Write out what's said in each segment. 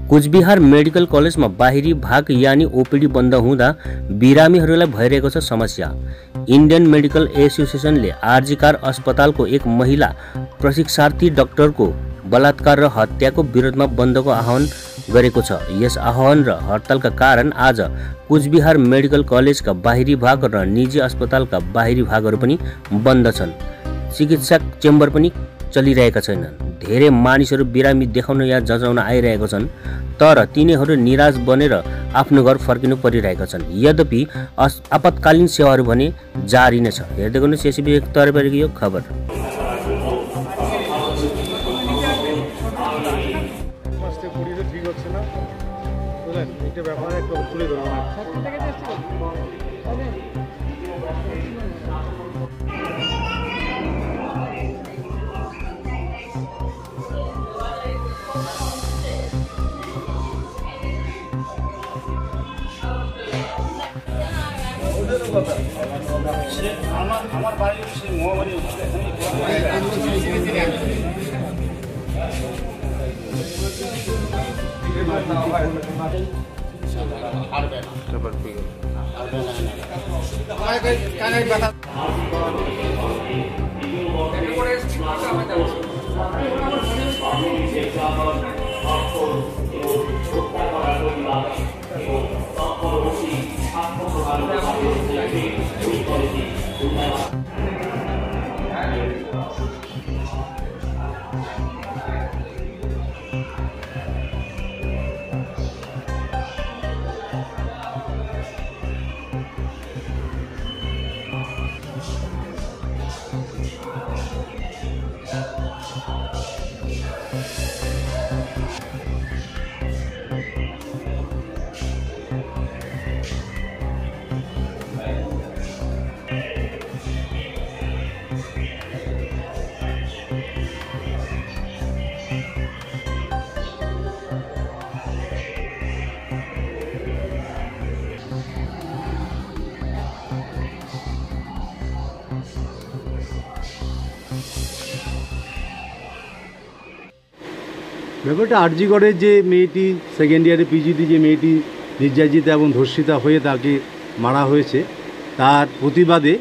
Cooch Behar medical कलेजमा बाहिरी भाग यानी ओपीडी बन्द हुँदा बिरामीहरूलाई भइरहेको छ समस्या। इन्डियन मेडिकल एसोसिएसनले आरजीकार अस्पतालको एक महिला प्रशिक्षार्थी डाक्टरको बलात्कार र हत्याको विरोधमा बन्दको आह्वान गरेको छ। यस आह्वान र हडतालका कारण आज कुचबिहार मेडिकल कलेजका बाहिरी भाग र निजी अस्पतालका बाहिरी भागहरू पनि बन्द छन्। चिकित्सा चेम्बर पनि चलिरहेका छैनन्। धेरै मानिसहरू बिरामी देखाउन या जचाउन आइरहेका छन्, तर तिनीहरू निराश बनेर आफ्नो घर फर्किनु परिरहेका छन्। यद्यपि आपतकालीन सेवाहरू भने जारी नै छ। हेर्दै गर्नुहोस् एसीबी तर्फबाट यो खबर। আমার বাড়ি মোহাবাড়ি ব্যাপারটা আরজিগড়ের যে মেয়েটি সেকেন্ড ইয়ারে পিজিটি যে মেয়েটি নির্যাতিতা এবং ধর্ষিতা হয়ে তাকে মারা হয়েছে, তার প্রতিবাদে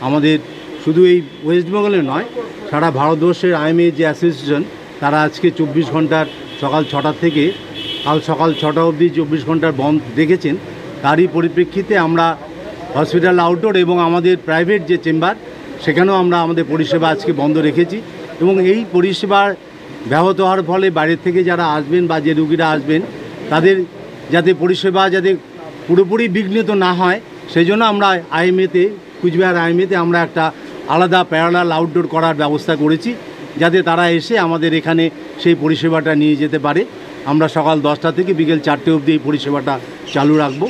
আমাদের শুধু এই ওয়েস্ট বেঙ্গলে নয়, সারা ভারতবর্ষের আইএমএ যে অ্যাসোসিয়েশন তারা আজকে 24 ঘন্টার সকাল 6টা থেকে কাল সকাল 6টা অবধি 24 ঘন্টার বন্ধ রেখেছেন। তারই পরিপ্রেক্ষিতে আমরা হসপিটাল আউটডোর এবং আমাদের প্রাইভেট যে চেম্বার সেখানেও আমরা আমাদের পরিষেবা আজকে বন্ধ রেখেছি। এবং এই পরিষেবার ব্যাহত হওয়ার ফলে বাইরের থেকে যারা আসবেন বা যে রুগীরা আসবেন তাদের যাতে পরিষেবা যাতে পুরোপুরি বিঘ্নিত না হয় সেই জন্য আমরা আইএমএতে কুচবিহার আইএমএতে আমরা একটা আলাদা প্যারালাল আউটডোর করার ব্যবস্থা করেছি, যাতে তারা এসে আমাদের এখানে সেই পরিষেবাটা নিয়ে যেতে পারে। আমরা সকাল 10টা থেকে বিকেল 4টে অবধি এই পরিষেবাটা চালু রাখবো।